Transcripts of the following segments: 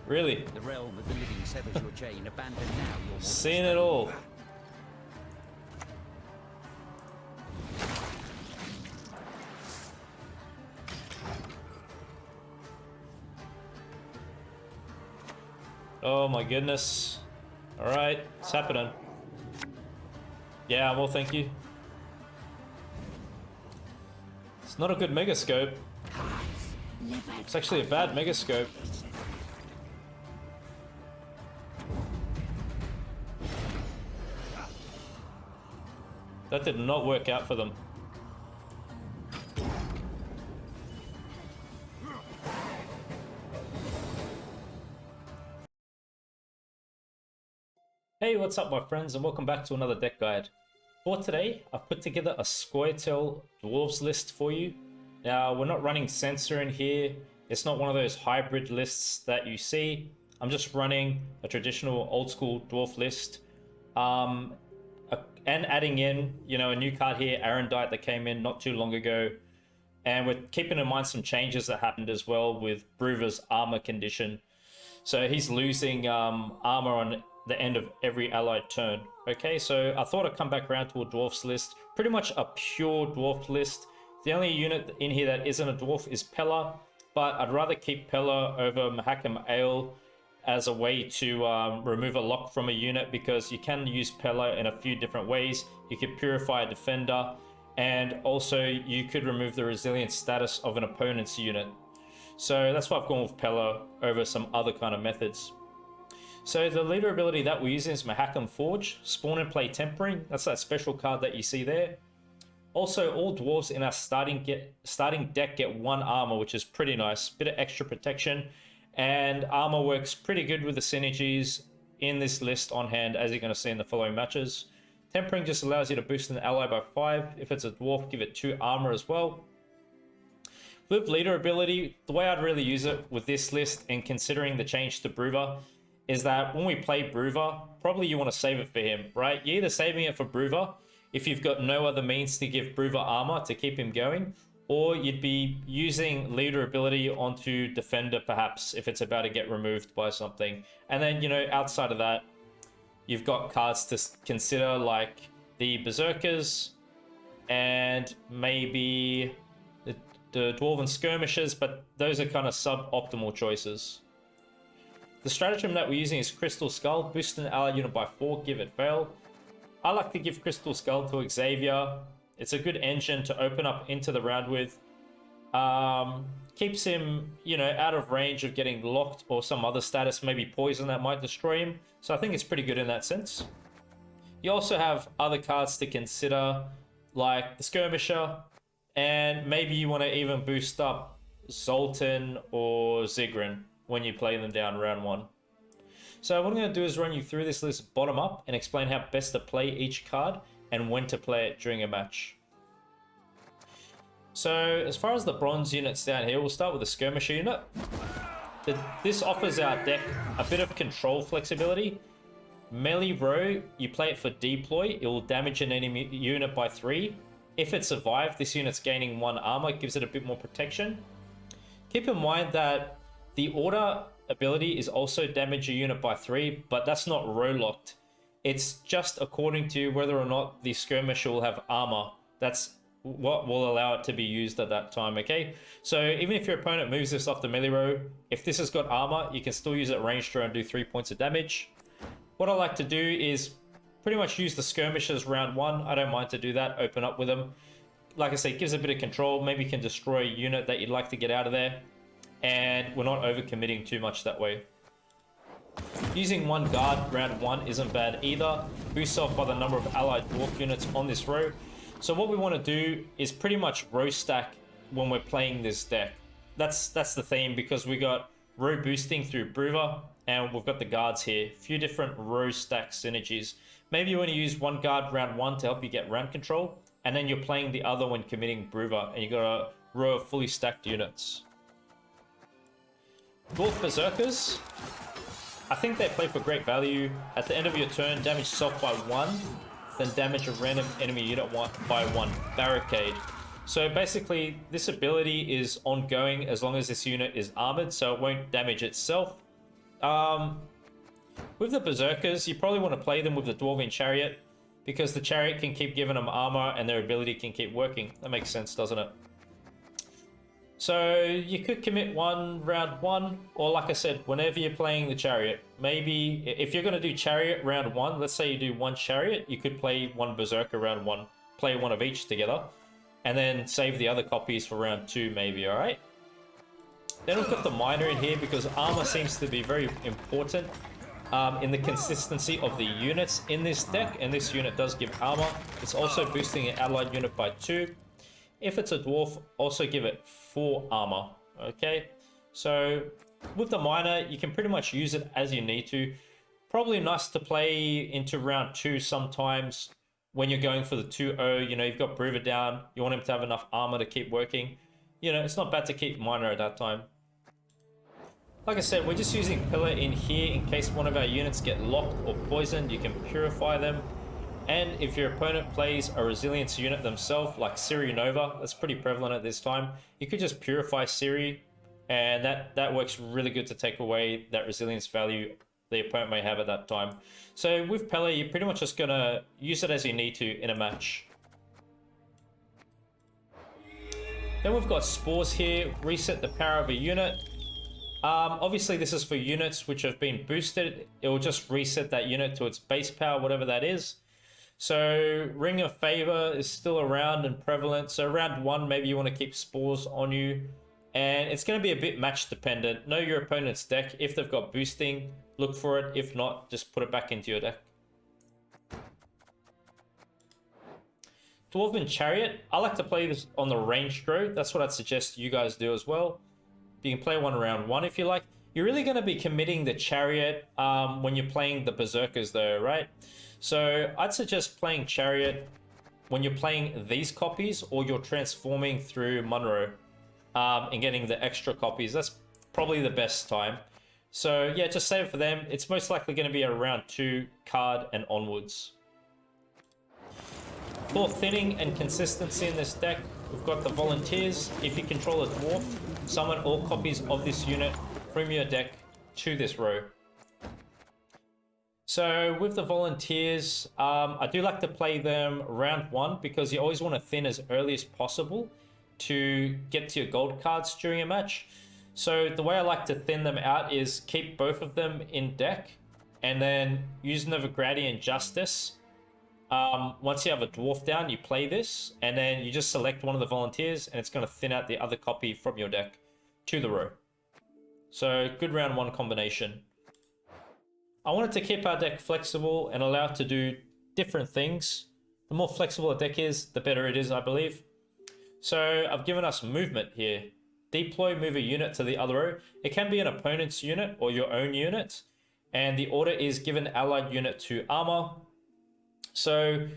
Really? The realm of the living severs your chain. Abandon now your mortal Seen state. it all. Oh my goodness. Alright, it's happening. Yeah, well, thank you. It's not a good megascope. It's actually a bad megascope. That did not work out for them. Hey, what's up my friends, and welcome back to another deck guide. For today, I've put together a Scoia'tael Dwarves list for you. Now, we're not running Censor in here. It's not one of those hybrid lists that you see. I'm just running a traditional old school Dwarf list. And adding in, a new card here, Arendite, that came in not too long ago. And we're keeping in mind some changes that happened as well with Bruver's armor condition. So he's losing armor on the end of every allied turn. Okay, so I thought I'd come back around to a dwarfs list, pretty much a pure dwarf list. The only unit in here that isn't a dwarf is Pella, but I'd rather keep Pella over Mahakam Ale as a way to remove a lock from a unit, because you can use Pella in a few different ways. You could purify a defender, and also you could remove the resilience status of an opponent's unit. So that's why I've gone with Pella over some other kind of methods. So the leader ability that we're using is Mahakam Forge, Spawn and Play Tempering. That's that special card that you see there. Also, all dwarves in our starting deck get 1 armor, which is pretty nice. Bit of extra protection, and armor works pretty good with the synergies in this list on hand, as you're going to see in the following matches. Tempering just allows you to boost an ally by 5. If it's a dwarf, give it 2 armor as well. With leader ability, the way I'd really use it with this list, and considering the change to Bruver, is that when we play Bruver, probably you want to save it for him, right? You're either saving it for Bruver if you've got no other means to give Bruver armor to keep him going, or you'd be using leader ability onto defender perhaps if it's about to get removed by something. And then, outside of that, you've got cards to consider like the Berserkers and maybe the Dwarven Skirmishers, but those are kind of suboptimal choices. The stratagem that we're using is Crystal Skull. Boost an ally unit by 4, give it fail. I like to give Crystal Skull to Xavier. It's a good engine to open up into the round with. Keeps him, out of range of getting locked or some other status, maybe poison that might destroy him. So I think it's pretty good in that sense. You also have other cards to consider, like the Skirmisher, and maybe you want to even boost up Zoltan or Zigrin when you play them down round 1. So what I'm going to do is run you through this list bottom up and explain how best to play each card and when to play it during a match. So as far as the bronze units down here, we'll start with the Skirmisher unit. This offers our deck a bit of control flexibility. Melee row, you play it for deploy, it will damage an enemy unit by 3. If it survives, this unit's gaining 1 armor, gives it a bit more protection. Keep in mind that the Order ability is also damage a unit by 3, but that's not row locked. It's just according to whether or not the Skirmisher will have armor. That's what will allow it to be used at that time, okay? So even if your opponent moves this off the melee row, if this has got armor, you can still use it ranged throw and do 3 points of damage. What I like to do is pretty much use the Skirmishers round 1. I don't mind to do that, open up with them. Like I say, it gives a bit of control. Maybe you can destroy a unit that you'd like to get out of there, and we're not overcommitting too much that way. Using 1 guard round 1 isn't bad either. Boosts off by the number of allied dwarf units on this row. So what we want to do is pretty much row stack when we're playing this deck. That's the theme, because we got row boosting through Bruver, and we've got the guards here. A few different row stack synergies. Maybe you want to use 1 guard round 1 to help you get round control, and then you're playing the other when committing Bruver, and you got a row of fully stacked units. Dwarf Berserkers, I think they play for great value. At the end of your turn, damage self by 1, then damage a random enemy unit by 1. Barricade. So basically, this ability is ongoing as long as this unit is armored, so it won't damage itself. With the Berserkers, you probably want to play them with the Dwarven Chariot, because the Chariot can keep giving them armor and their ability can keep working. That makes sense, doesn't it? So you could commit one round one, or like I said, whenever you're playing the Chariot. Maybe if you're going to do Chariot round one, let's say you do one Chariot, you could play one Berserker round one, play one of each together, and then save the other copies for round two maybe, alright? Then we've got the Miner in here because armor seems to be very important in the consistency of the units in this deck, and this unit does give armor. It's also boosting an allied unit by 2. If it's a dwarf, also give it 4 armor. Okay, so with the Miner, you can pretty much use it as you need to. Probably nice to play into round 2 sometimes when you're going for the 2-0. You know, you've got Brewer down, you want him to have enough armor to keep working. You know, it's not bad to keep Miner at that time. Like I said, we're just using Pillar in here in case one of our units get locked or poisoned. You can purify them. And if your opponent plays a resilience unit themselves, like Ciri Nova, that's pretty prevalent at this time, you could just purify Ciri, and that works really good to take away that resilience value the opponent may have at that time. So with Pele, you're pretty much just going to use it as you need to in a match. Then we've got Spores here, reset the power of a unit. Obviously this is for units which have been boosted. It will just reset that unit to its base power, whatever that is. So Ring of Favor is still around and prevalent. So round 1, maybe you want to keep Spores on you. And it's going to be a bit match dependent. Know your opponent's deck. If they've got boosting, look for it. If not, just put it back into your deck. Dwarven Chariot. I like to play this on the range throw. That's what I'd suggest you guys do as well. You can play one round 1 if you like. You're really going to be committing the Chariot when you're playing the Berserkers though, right? So I'd suggest playing Chariot when you're playing these copies or you're transforming through Munro and getting the extra copies. That's probably the best time. So yeah, just save it for them. It's most likely going to be a round 2 card and onwards. For thinning and consistency in this deck, we've got the Volunteers. If you control a dwarf, summon all copies of this unit from your deck to this row. So with the Volunteers, I do like to play them round 1 because you always want to thin as early as possible to get to your gold cards during a match. So the way I like to thin them out is keep both of them in deck and then use Nilfgaardian Justice. Once you have a dwarf down, you play this, and then you just select one of the Volunteers, and it's going to thin out the other copy from your deck to the row. So good round 1 combination. I wanted to keep our deck flexible and allow it to do different things. The more flexible a deck is, the better it is, I believe. So I've given us movement here. Deploy, move a unit to the other row. It can be an opponent's unit or your own unit, and the order is give an allied unit to armor. So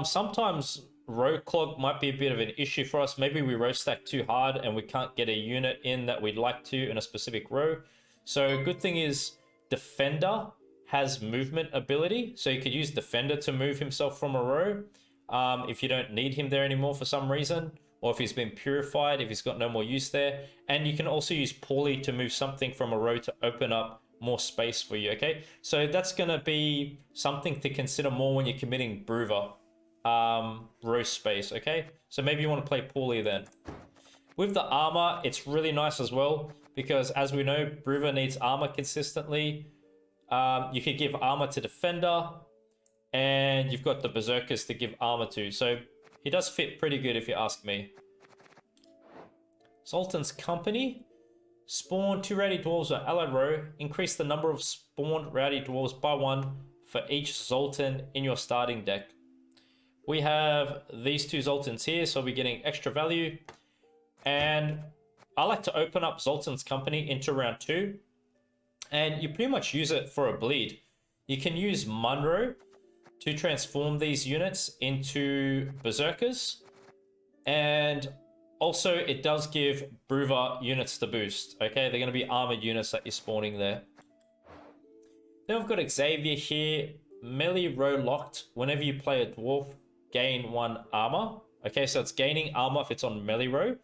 sometimes row clog might be a bit of an issue for us. Maybe we row stack too hard and we can't get a unit in that we'd like to in a specific row. So good thing is Defender has movement ability. So you could use Defender to move himself from a row if you don't need him there anymore for some reason, or if he's been purified, if he's got no more use there. And you can also use Poorly to move something from a row to open up more space for you. Okay, so that's going to be something to consider more when you're committing Brewer row space. Okay, so maybe you want to play Poorly then. With the armor, it's really nice as well because as we know, Brewer needs armor consistently. You could give armor to Defender, and you've got the Berserkers to give armor to, so he does fit pretty good if you ask me. Sultan's Company. Spawn 2 rowdy dwarves or allied row. Increase the number of spawned rowdy dwarves by 1 for each Zoltan in your starting deck. We have these 2 Zoltans here, so we're getting extra value. And I like to open up Zoltan's Company into round 2. And you pretty much use it for a bleed. You can use Munro to transform these units into Berserkers. And also, it does give Brewer units to boost. Okay, they're going to be armored units that you're spawning there. Then we've got Xavier here. Melee row locked. Whenever you play a dwarf, gain 1 armor. Okay, so it's gaining armor if it's on melee row.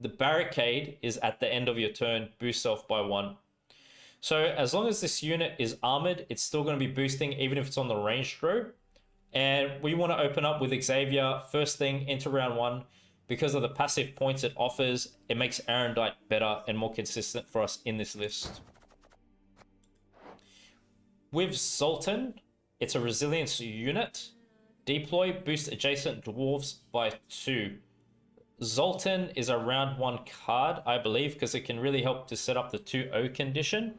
The barricade is at the end of your turn. Boost self by 1. So as long as this unit is armored, it's still going to be boosting even if it's on the ranged row. And we want to open up with Xavier first thing into round 1 because of the passive points it offers. It makes Arendite better and more consistent for us in this list. With Zoltan, it's a resilience unit. Deploy, boost adjacent dwarves by 2. Zoltan is a round 1 card, I believe, because it can really help to set up the 2-0 condition.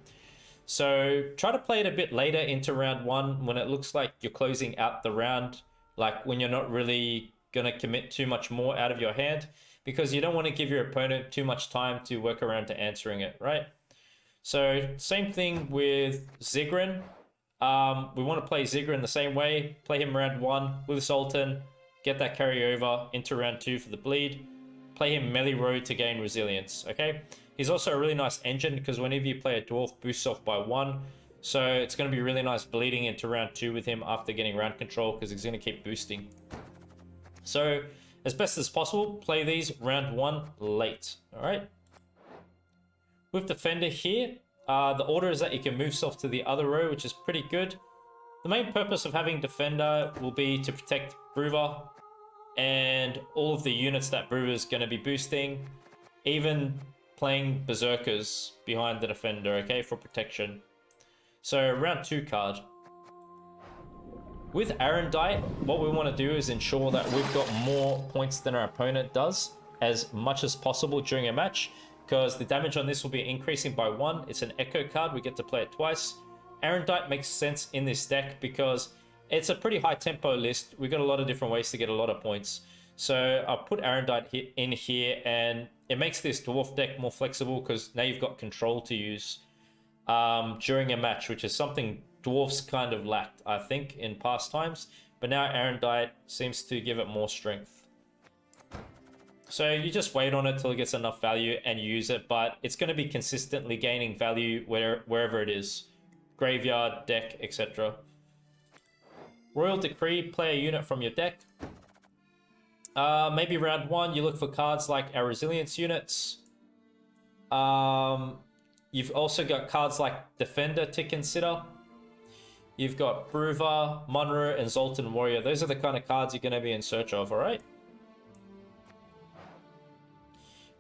So try to play it a bit later into round 1 when it looks like you're closing out the round, like when you're not really going to commit too much more out of your hand, because you don't want to give your opponent too much time to work around to answering it, right? So same thing with Zigrin. We want to play Zigrin the same way, play him round 1 with Sultan, get that carryover into round 2 for the bleed, play him melee row to gain resilience, okay? He's also a really nice engine because whenever you play a dwarf, boosts off by 1. So it's going to be really nice bleeding into round 2 with him after getting round control because he's going to keep boosting. So as best as possible, play these round 1 late, all right? With Defender here, the order is that you can move yourself to the other row, which is pretty good. The main purpose of having Defender will be to protect Brewer and all of the units that Brewer is going to be boosting, even playing Berserkers behind the Defender, okay, for protection. So round 2 card. With Arendite, what we want to do is ensure that we've got more points than our opponent does as much as possible during a match, because the damage on this will be increasing by 1. It's an Echo card, we get to play it twice. Arendite makes sense in this deck because it's a pretty high tempo list. We've got a lot of different ways to get a lot of points. So I'll put Arendite in here, and it makes this dwarf deck more flexible because now you've got control to use during a match, which is something dwarves kind of lacked, I think, in past times. But now Arendite seems to give it more strength. So you just wait on it till it gets enough value and use it, but it's going to be consistently gaining value wherever it is. Graveyard, deck, etc. Royal Decree, play a unit from your deck. Maybe round 1, you look for cards like our resilience units. You've also got cards like Defender to consider. You've got Brewer, Munro, and Zoltan Warrior. Those are the kind of cards you're going to be in search of, alright?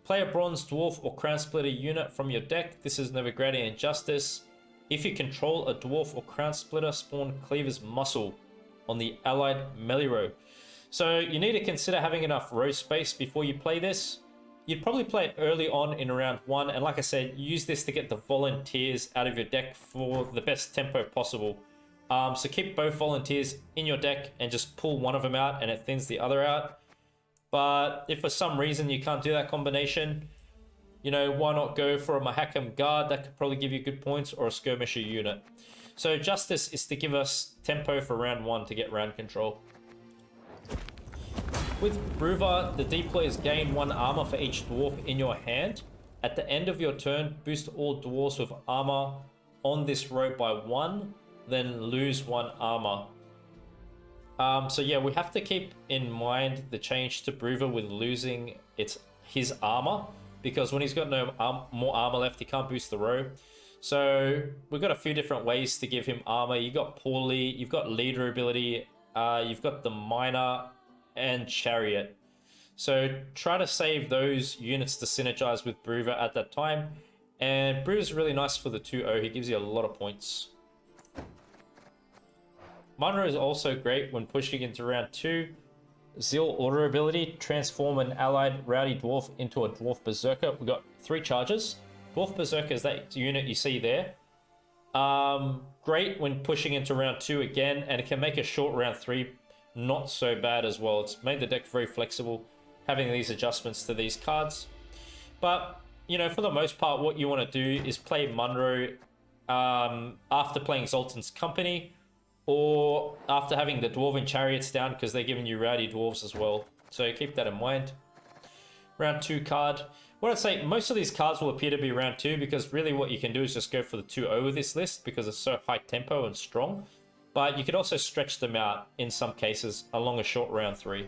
Play a Bronze Dwarf or Crown Splitter unit from your deck. This is Nilfgaard Justice. If you control a Dwarf or Crown Splitter, spawn Cleaver's Muscle on the allied melee row. So you need to consider having enough row space before you play this. You'd probably play it early on in round 1, and like I said, use this to get the volunteers out of your deck for the best tempo possible. So keep both volunteers in your deck and just pull one of them out and it thins the other out. But if for some reason you can't do that combination, you know, why not go for a Mahakam guard that could probably give you good points, or a skirmisher unit. So Justice is to give us tempo for round 1 to get round control. With Brewer, the deployers gain 1 armor for each dwarf in your hand. At the end of your turn, boost all dwarves with armor on this row by 1, then lose 1 armor. So yeah, we have to keep in mind the change to Brewer with losing his armor, because when he's got no more armor left, he can't boost the row. So we've got a few different ways to give him armor. You've got Poorly, you've got Leader ability, you've got the Miner, and Chariot. So try to save those units to synergize with Brewer at that time. And Brewer's really nice for the 2-0. He gives you a lot of points. Munro is also great when pushing into round 2. Zeal Order ability, transform an allied rowdy dwarf into a dwarf berserker. We've got 3 charges. Dwarf berserker is that unit you see there. Great when pushing into round 2 again, and it can make a short round 3 not so bad as well. It's made the deck very flexible, having these adjustments to these cards. But, you know, for the most part, what you want to do is play Munro after playing Zoltan's Company, or after having the Dwarven Chariots down, because they're giving you rowdy dwarves as well. So keep that in mind. Round 2 card. What I'd say, most of these cards will appear to be round 2, because really what you can do is just go for the 2-0 with this list, because it's so high tempo and strong. But you could also stretch them out in some cases along a short round 3.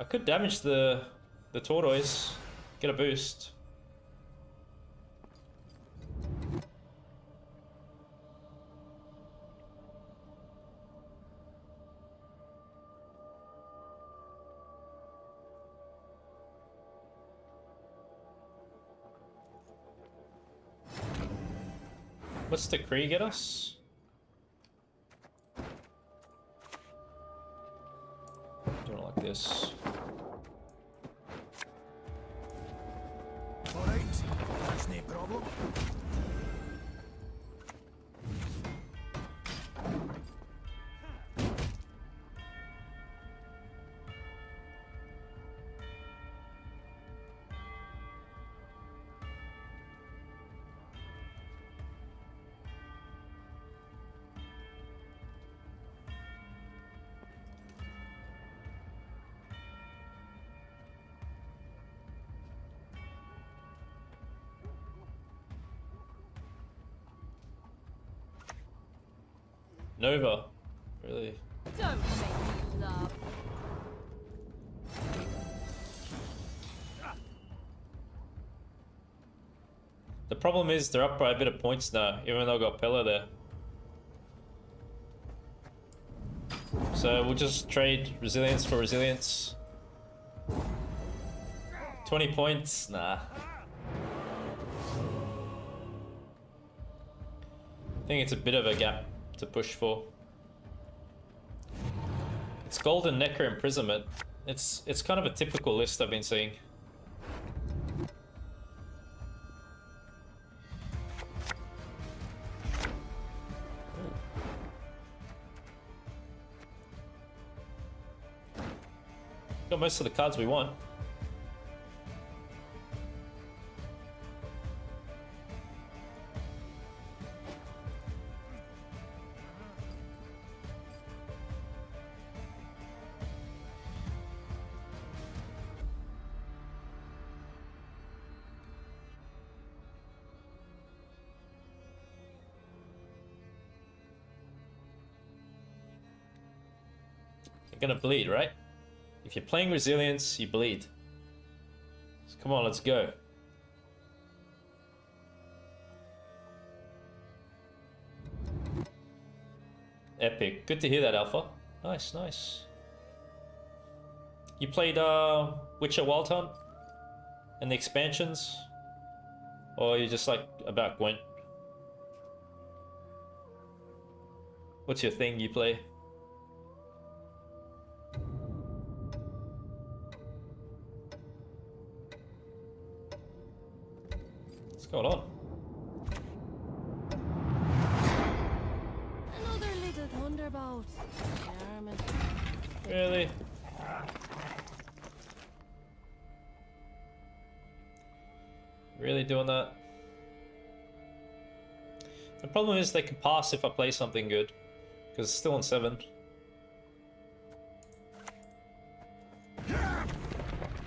I could damage the tortoise, get a boost. What's the Kree get us? Doing it like this. Alright, that's no problem. Nova, really? Don't make me laugh. The problem is they're up by a bit of points now, even though I've got Pella there. So we'll just trade resilience for resilience. 20 points? Nah. I think it's a bit of a gap to push for. It's Golden Necker Imprisonment. It's kind of a typical list I've been seeing. Got most of the cards we want. You're gonna bleed, right? If you're playing resilience, you bleed. So come on, let's go. Epic. Good to hear that, Alpha. Nice, nice. You played Witcher Wild Hunt and the expansions? Or you just like about Gwent? What's your thing you play? What's going on? Another little thunderbolt. Charming. Really? Really doing that? The problem is they can pass if I play something good, because it's still on 7.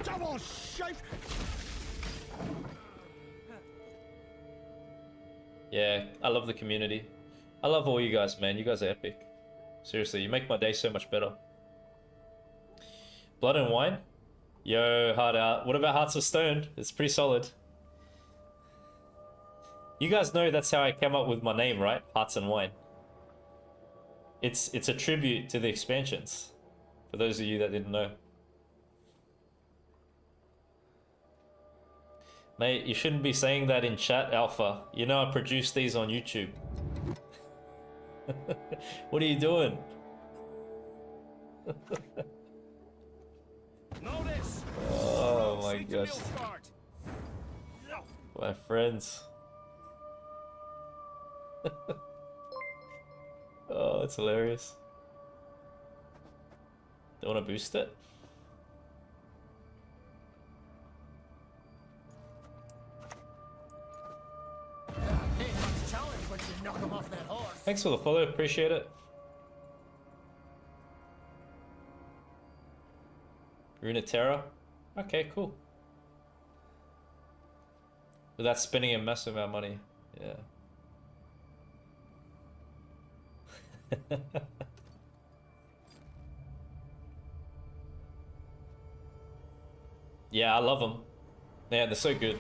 Double shape! Yeah, I love the community. I love all you guys, man. You guys are epic. Seriously, you make my day so much better. Blood and Wine? Yo, hard out. What about Hearts of Stone? It's pretty solid. You guys know that's how I came up with my name, right? Hearts and Wine. It's a tribute to the expansions. For those of you that didn't know. Mate, you shouldn't be saying that in chat, Alpha. You know I produce these on YouTube. What are you doing? Notice! Oh my Proceed to gosh. Nilfgaard. My friends. Oh, it's hilarious. Don't want to boost it? Thanks for the follow, appreciate it. Rune of Terror? Okay, cool. Without spending a massive amount of money, yeah. Yeah, I love them. Yeah, they're so good.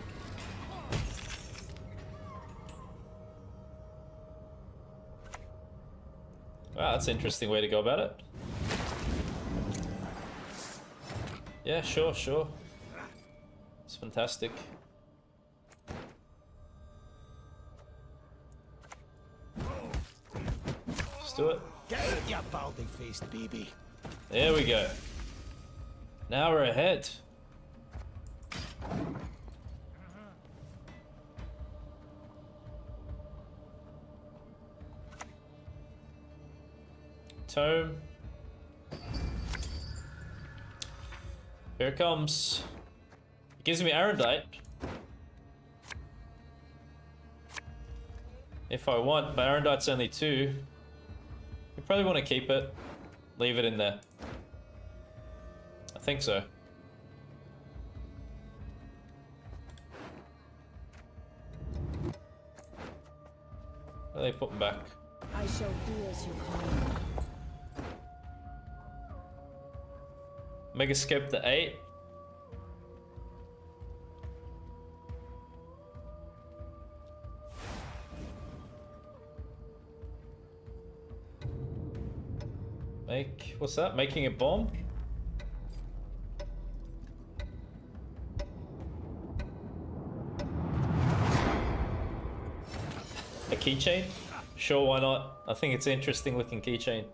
Wow, that's an interesting way to go about it. Yeah, sure, sure. It's fantastic. Let's do it. Get out, you baldy-faced baby. There we go. Now we're ahead. Tome. Here it comes. It gives me Arendite. If I want, but Arendite's only 2. You probably want to keep it. Leave it in there. I think so. Where are they putting back? I shall do as you call. Mega skip the 8. What's that? Making a bomb? A keychain? Sure, why not? I think it's an interesting looking keychain.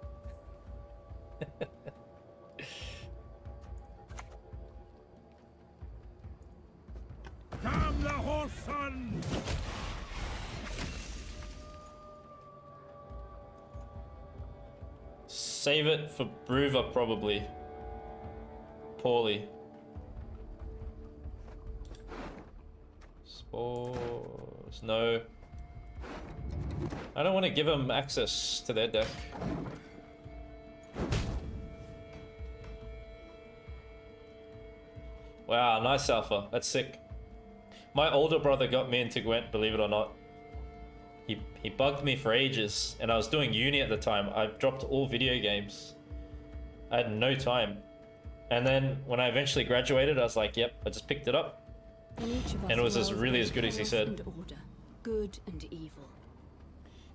Damn the horse son! Save it for Bruva, probably. Poorly. Spores. No. I don't want to give them access to their deck. Wow, nice alpha. That's sick. My older brother got me into Gwent, believe it or not. He bugged me for ages, and I was doing uni at the time. I dropped all video games. I had no time. And then when I eventually graduated, I was like, yep, I just picked it up. And it was really as good as he said. And order, good and evil.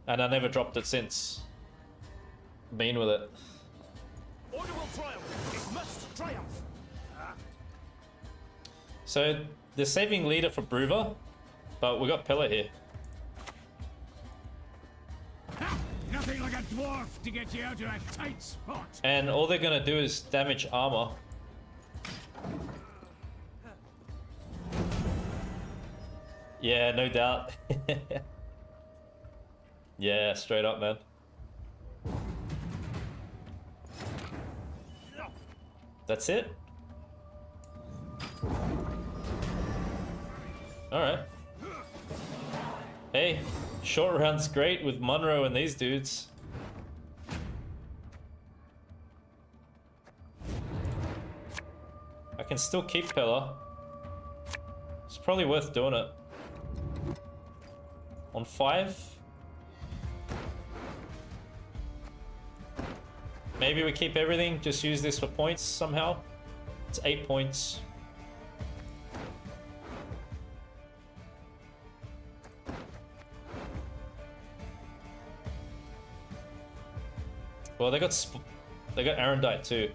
And I never dropped it since. Been with it. Order will triumph. It must triumph. So they're saving leader for Bruva, but we got Pella here. Ha! Nothing like a dwarf to get you out of a tight spot. And all they're gonna do is damage armor. Yeah, no doubt. Yeah, straight up, man. That's it? Alright. Hey, short round's great with Munro and these dudes. I can still keep Pella. It's probably worth doing it. On 5? Maybe we keep everything, just use this for points somehow. It's 8 points. Well, they got Arendite too.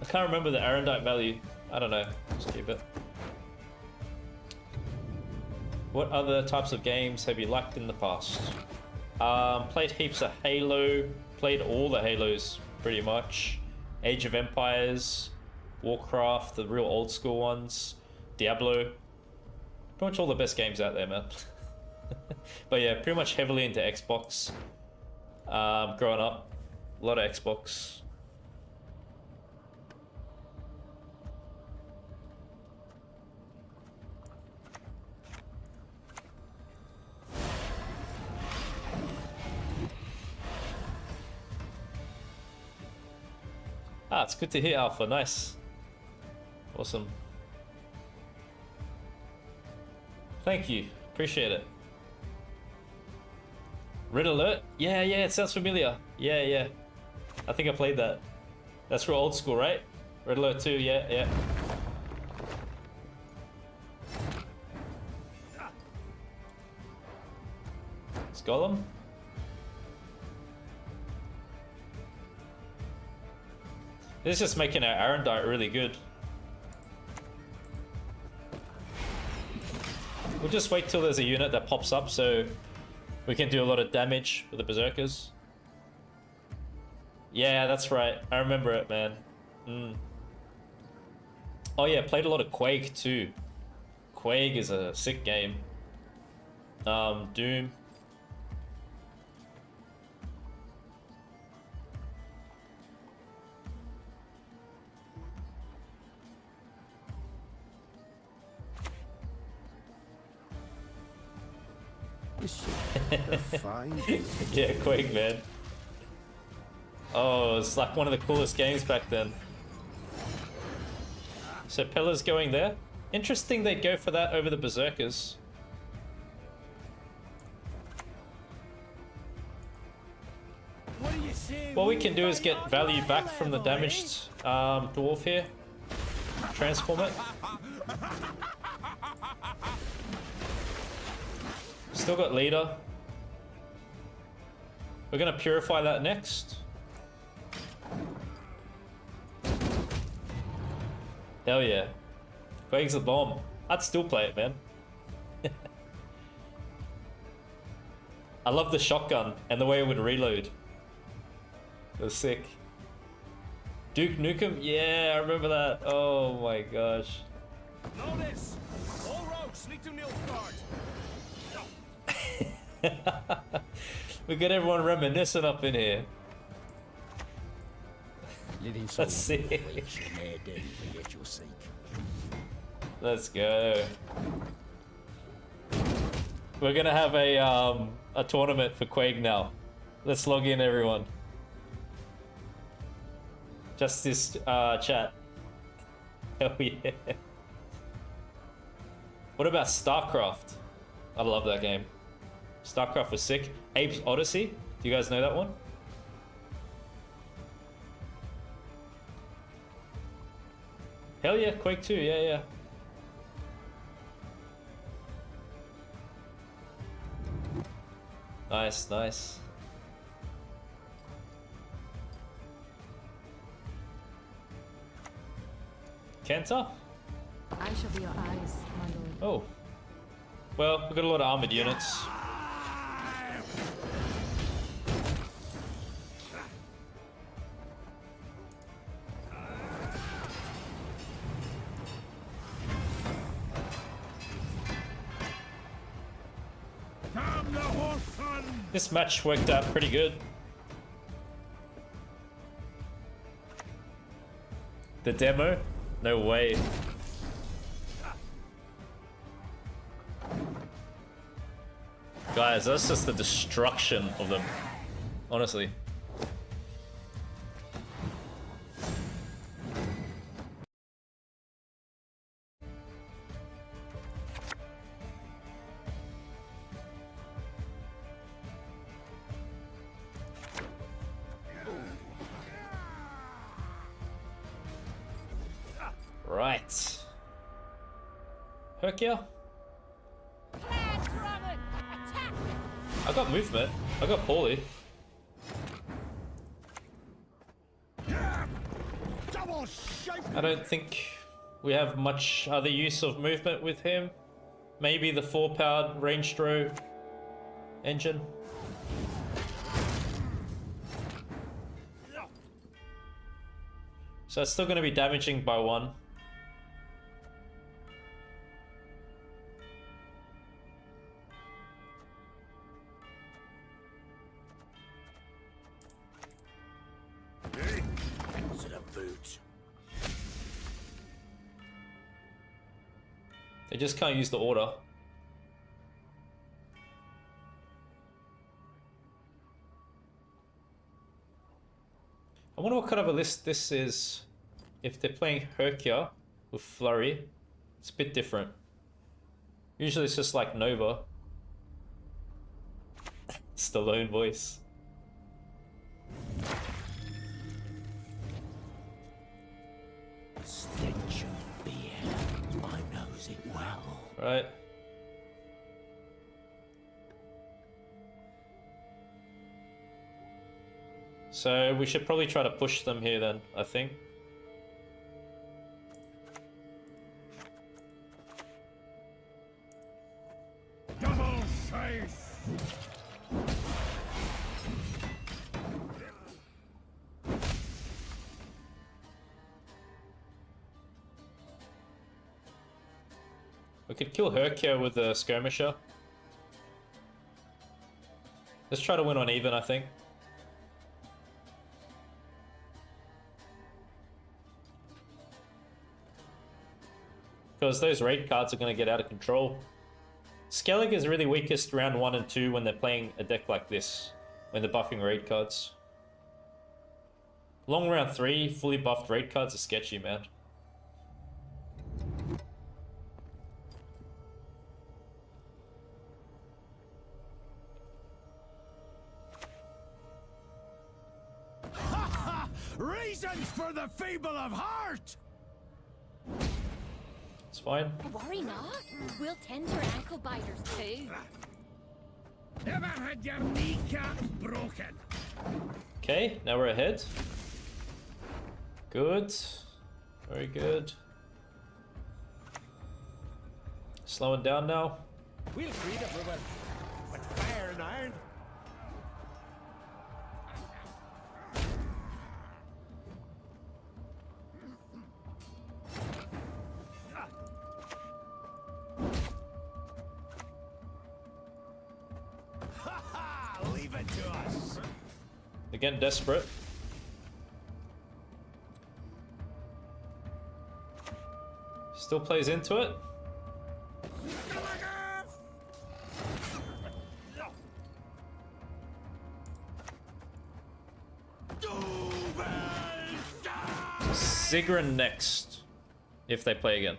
I can't remember the Arendite value. I don't know. Just keep it. What other types of games have you liked in the past? Played heaps of Halo. Played all the Halos, pretty much. Age of Empires, Warcraft, the real old school ones, Diablo. Pretty much all the best games out there, man. But yeah, pretty much heavily into Xbox. Growing up, a lot of Xbox. Ah, it's good to hear, Alpha. Nice. Awesome. Thank you. Appreciate it. Red Alert? Yeah, it sounds familiar. Yeah. I think I played that. That's real old school, right? Red Alert 2, yeah. Golem. This is just making our Arendite really good. We'll just wait till there's a unit that pops up so we can do a lot of damage with the Berserkers. Yeah, that's right. I remember it, man. Oh yeah, played a lot of Quake too. Quake is a sick game. Doom. Fine. Yeah, Quake, man. Oh, it's like one of the coolest games back then. So Pella's going there. Interesting they'd go for that over the Berserkers. What we can do is get value back from the damaged dwarf here. Transform it. Still got leader. We're gonna purify that next. Hell yeah. Quake's a bomb. I'd still play it, man. I love the shotgun and the way it would reload. It was sick. Duke Nukem? Yeah, I remember that. Oh my gosh. Notice! All rogues lead to Nilfgaard. We got everyone reminiscing up in here. Living Let's see. Forget your seek. Let's go. We're gonna have a tournament for Quake now. Let's log in, everyone. Just this chat. Hell yeah. What about StarCraft? I love that game. StarCraft was sick. Abe's Odyssey. Do you guys know that one? Hell yeah, Quake 2. Yeah, yeah. Nice, nice. Kenta? I shall be your eyes, my lord. Oh. Well, we've got a lot of armored units. Damn the horse son! This match worked out pretty good. The demo? No way. Guys, that's just the destruction of them. Honestly. Right. Herkia? I got movement. I got Paulie. I don't think we have much other use of movement with him. Maybe the 4-powered range throw engine. So it's still going to be damaging by 1. They just can't use the order. I wonder what kind of a list this is. If they're playing Herkia with Flurry, it's a bit different. Usually it's just like Nova. Stallone voice. Stench of beer. I knows it well. Right. So we should probably try to push them here then, I think. Double faith. We could kill Herkia with the skirmisher. Let's try to win on even, I think. Because those raid cards are going to get out of control. Skellige is really weakest round 1 and 2 when they're playing a deck like this. When they're buffing raid cards. Long round 3, fully buffed raid cards are sketchy, man. Reasons for the feeble of heart! It's fine. Worry not. We'll tend your ankle biters too. Ever had your kneecap broken? Okay, now we're ahead. Good. Very good. Slowing down now. We'll free the river with fire and iron. Leave it to us. Again, desperate. Still plays into it. Sigrun next, if they play again.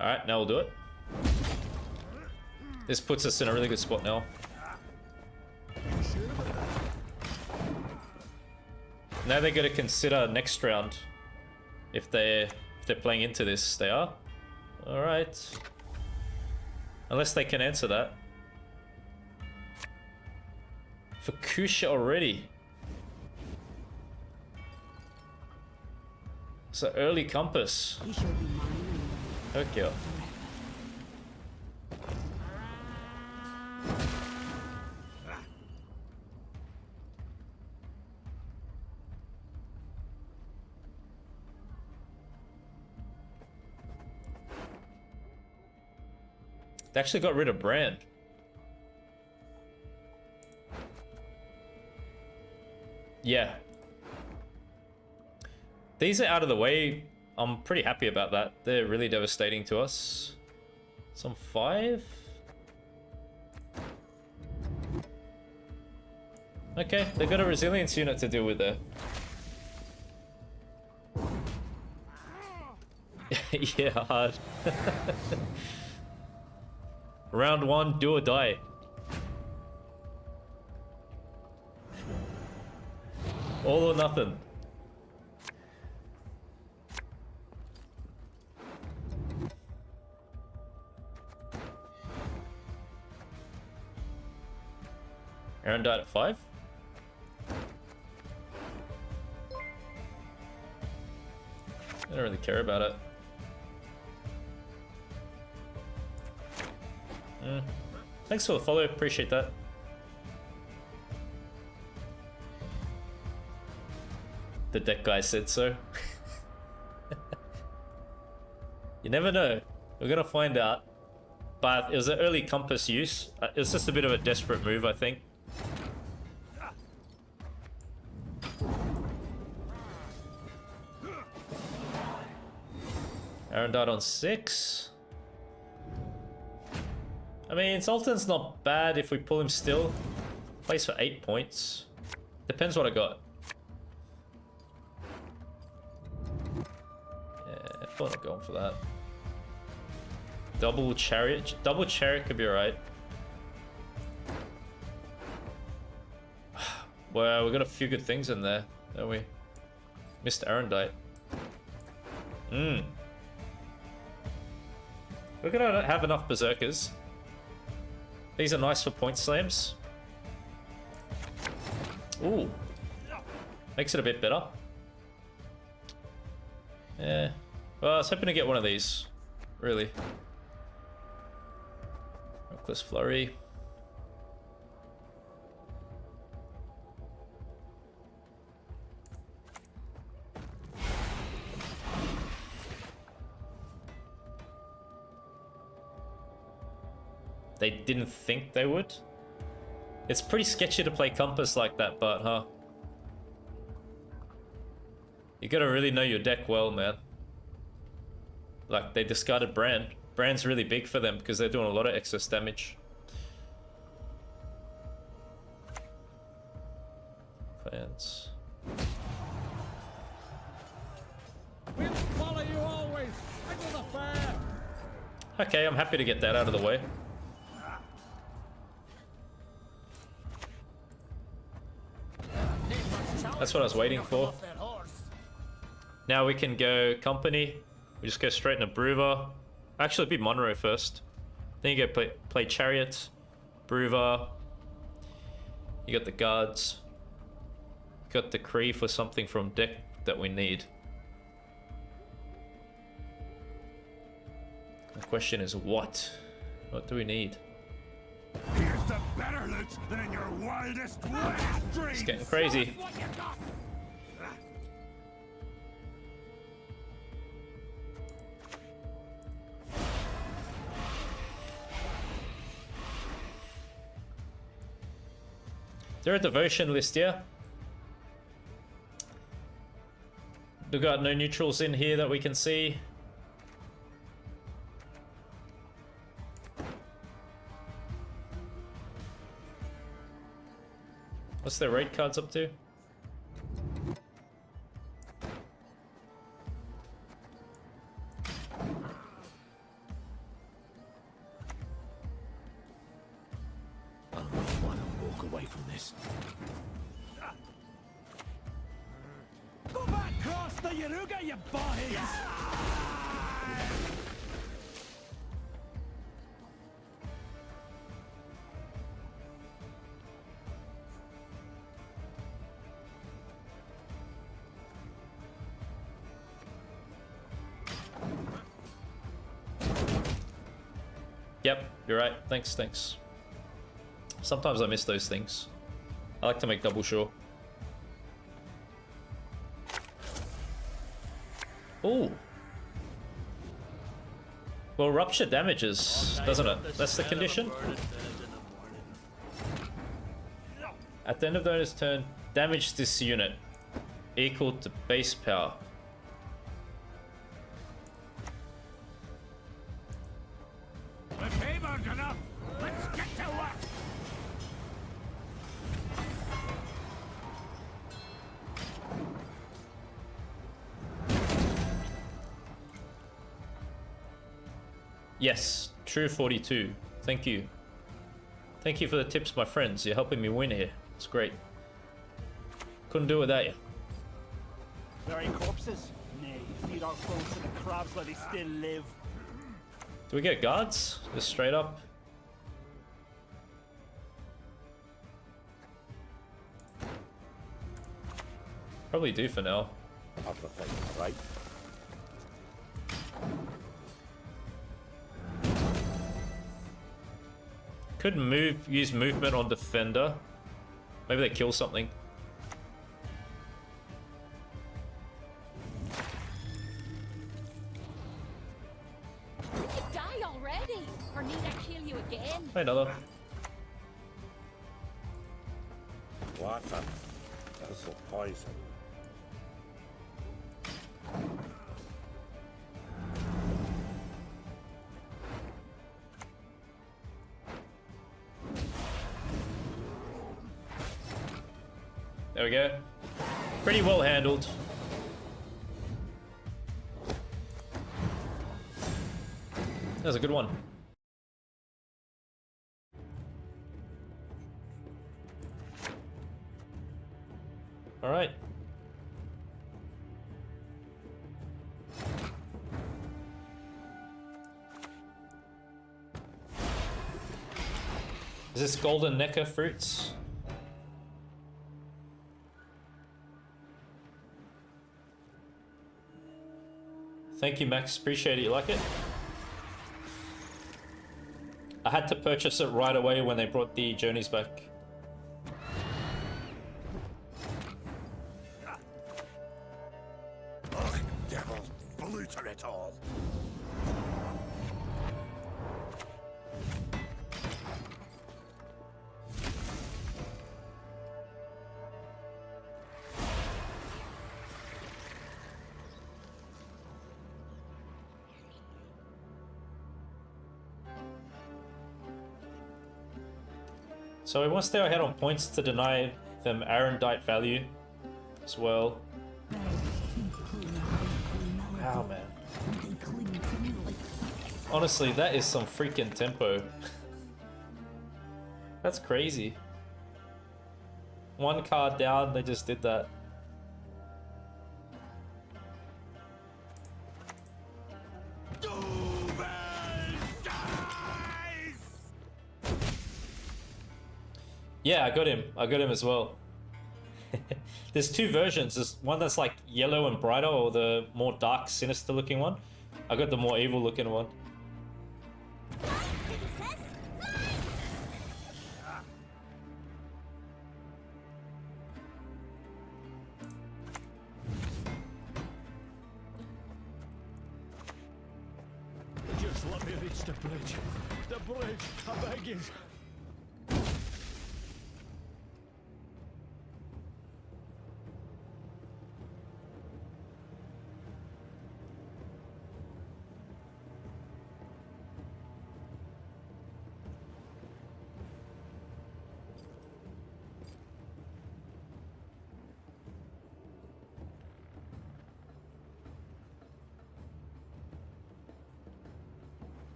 Alright, now we'll do it. This puts us in a really good spot now. Now they're going to consider next round. If they're playing into this, they are. Alright. Unless they can answer that. For Kusha already. So early compass. He shall be mine. Okay. They actually got rid of Brand. Yeah. These are out of the way. I'm pretty happy about that. They're really devastating to us. Some 5? Okay, they've got a resilience unit to deal with there. Yeah, hard. Round 1, do or die. All or nothing. Aaron died at 5. I don't really care about it. Thanks for the follow, appreciate that. The deck guy said so. You never know. We're gonna find out. But it was an early compass use. It was just a bit of a desperate move, I think. Aaron died on 6. I mean, Sultan's not bad if we pull him still. Plays for 8 points. Depends what I got. Yeah, I'm not going for that. Double chariot. Double chariot could be alright. Well, we got a few good things in there, don't we? Missed Arendite. We're gonna have enough berserkers. These are nice for point slams. Ooh. Makes it a bit better. Yeah. Well, I was hoping to get one of these. Really. Reckless Flurry. They didn't think they would. It's pretty sketchy to play Compass like that, but huh? You gotta really know your deck well, man. Like, they discarded Brand. Brand's really big for them because they're doing a lot of excess damage. Plans. We'll follow you always. Into the fair. Okay, I'm happy to get that out of the way. That's what I was waiting for. Now we can go Company. We just go straight into Brewer. Actually, it'd be Monroe first. Then you go play Chariot, Brewer. You got the Guards. You got the Cree for something from deck that we need. The question is what? What do we need? Here's the better loot than in your wildest dreams. It's getting crazy. Is there a devotion list here? We've got no neutrals in here that we can see. What's their raid cards up to? I don't want to walk away from this. Go back across the Yaruga, you boys! Yep, you're right. Thanks. Sometimes I miss those things. I like to make double sure. Ooh. Well, rupture damages, doesn't it? That's the condition. At the end of the owner's turn, damage this unit equal to base power. The paper's enough. Let's get to work. Yes, true 42. Thank you. Thank you for the tips, my friends. You're helping me win here. It's great. Couldn't do it without you. Very corpses? Nay, feed our foes to the crabs while they still live. Do we get guards? Just straight up? Probably do for now. Up the thing, right? Could use movement on defender. Maybe they kill something. You could die already, or need I kill you again? Hey, another. What a... That's a poison. There we go. Pretty well handled. That was a good one. All right. Is this golden necker fruits? Thank you, Max. Appreciate it. You like it? I had to purchase it right away when they brought the journeys back. Devils, polluter it all. So we want to stay ahead on points to deny them Arendite value as well. Wow, man. Honestly, that is some freaking tempo. That's crazy. One card down, they just did that. Yeah, I got him. I got him as well. There's two versions. There's one that's like yellow and brighter, or the more dark, sinister looking one. I got the more evil looking one. Just let me reach the bridge. The bridge, I beg you.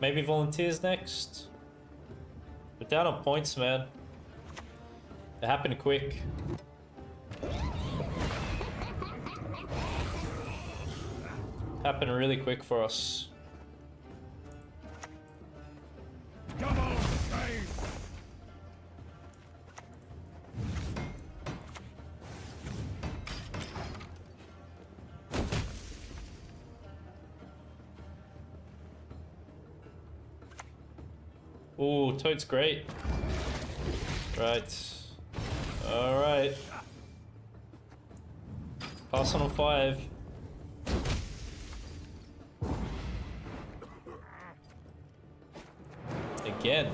Maybe volunteers next. We're down on points, man. It happened quick. Happened really quick for us. Double save. Ooh, Toad's great. Right. Alright. Pass on 5. Again.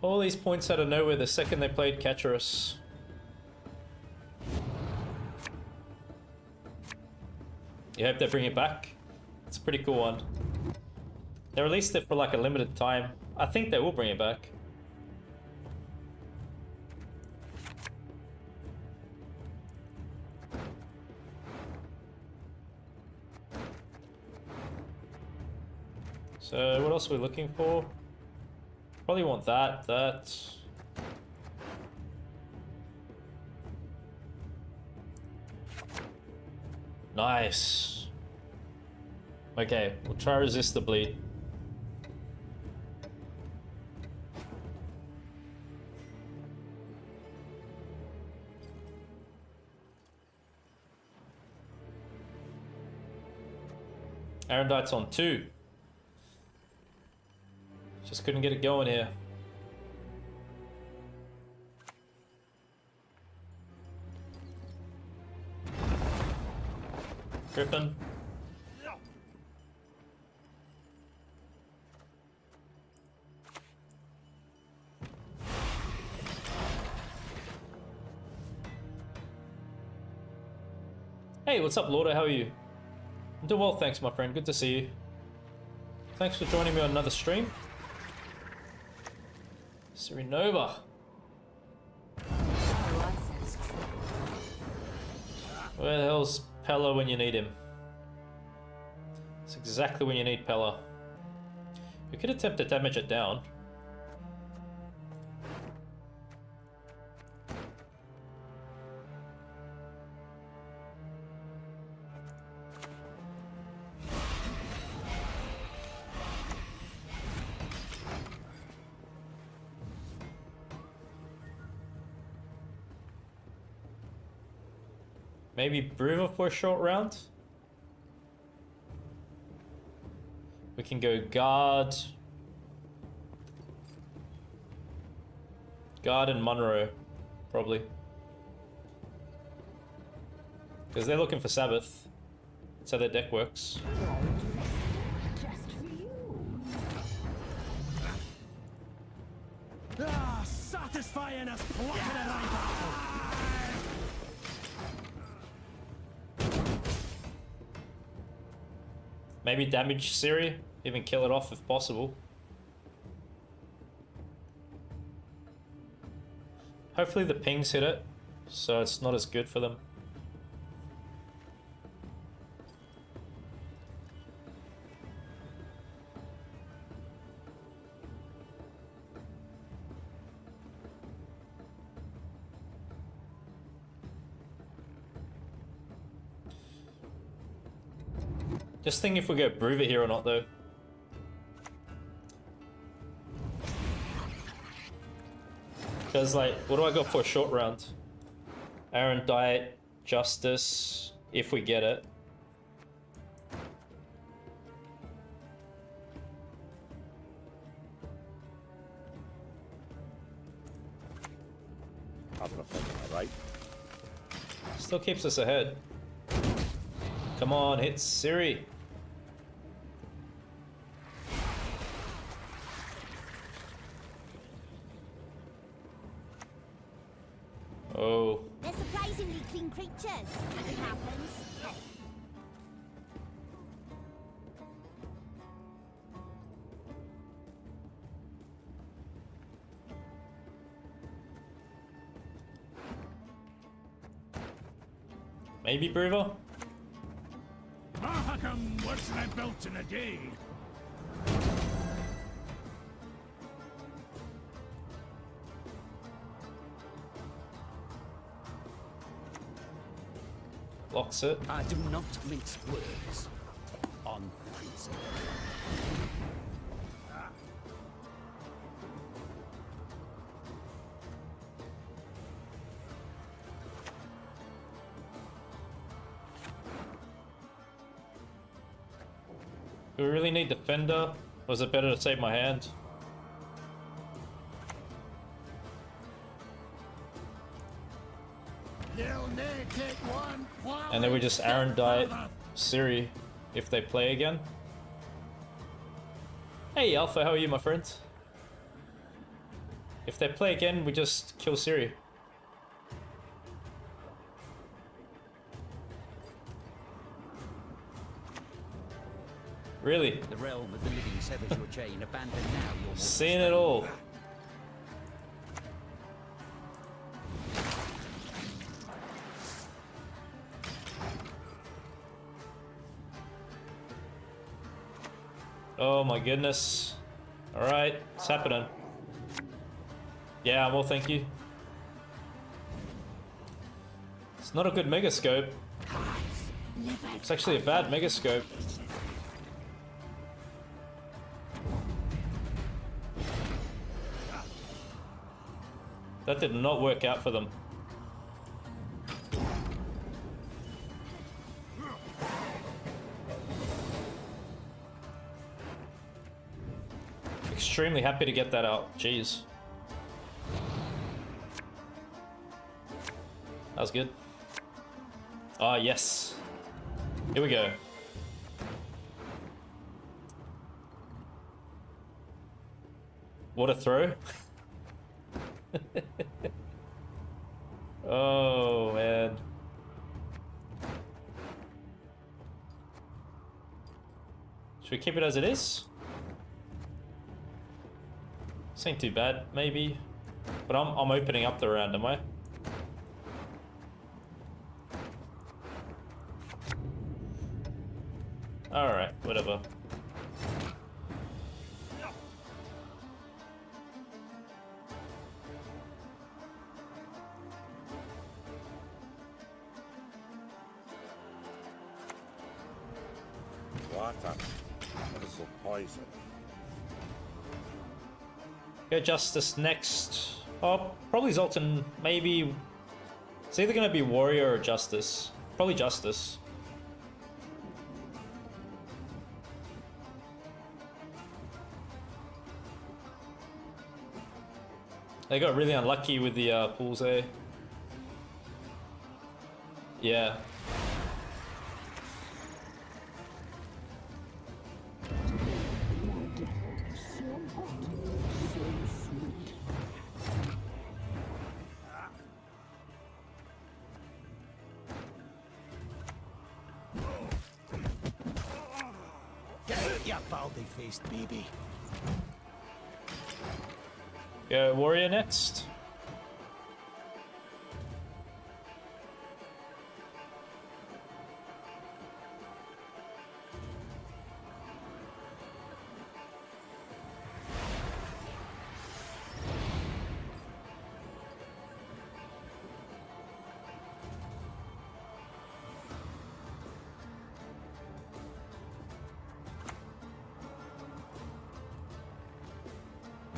All these points out of nowhere the second they played Catcherus. You hope they bring it back? It's a pretty cool one. They released it for like a limited time. I think they will bring it back. So what else are we looking for? Probably want that. Nice. Okay, we'll try to resist the bleed. Arendite's on 2. Just couldn't get it going here. Griffin. Hey, what's up, Lordo? How are you? I'm doing well, thanks, my friend. Good to see you. Thanks for joining me on another stream. Serenova. Where the hell's Pella when you need him? It's exactly when you need Pella. We could attempt to damage it down. Maybe Brewer for a short round. We can go guard. Guard and Monroe, probably. Because they're looking for Sabbath. That's how their deck works. Just for you. Ah, satisfying as plucking a rifle. Maybe damage Siri, even kill it off if possible. Hopefully the pings hit it, so it's not as good for them. Just think if we go Brewer here or not, though. Because, like, what do I got for a short round? Aaron Diet, Justice, if we get it. Right. Still keeps us ahead. Come on, hit Siri. Oh. They're surprisingly clean creatures. It happens. Maybe Brewer? Mahakam wasn't I built in a day. Locks it. I do not mince words on principle. Do we really need Defender? Or is it better to save my hand? And then we just Aaron Diet Siri if they play again. Hey Alpha, how are you, my friend? If they play again, we just kill Siri. Really? The realm of the living severs your chain. Abandon now your mortal Seeing state. it all. Oh my goodness. Alright, it's happening. Yeah, well, thank you. It's not a good megascope. It's actually a bad megascope. That did not work out for them. Extremely happy to get that out. Jeez. That was good. Ah, yes. Here we go. What a throw. Oh, man. Should we keep it as it is? This ain't too bad, maybe. But I'm opening up the round, am I? Alright, whatever. Water. Medicinal poison. Go Justice next. Oh, probably Zoltan, maybe. It's either gonna be Warrior or Justice. Probably Justice. They got really unlucky with the pools there. Yeah. Get out, you baldy-faced baby. Go warrior next.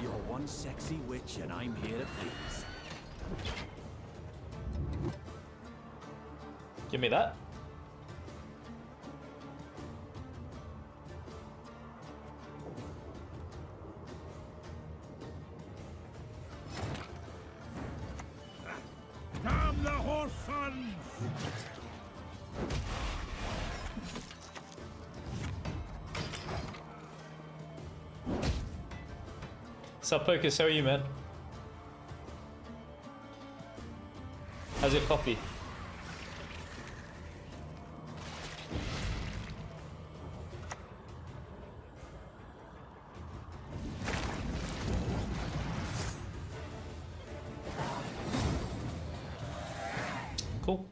You're one sexy witch and I'm here to please. Give me that. Damn the horse sons! Sup, Pocus? How are you, man? How's your coffee? Cool.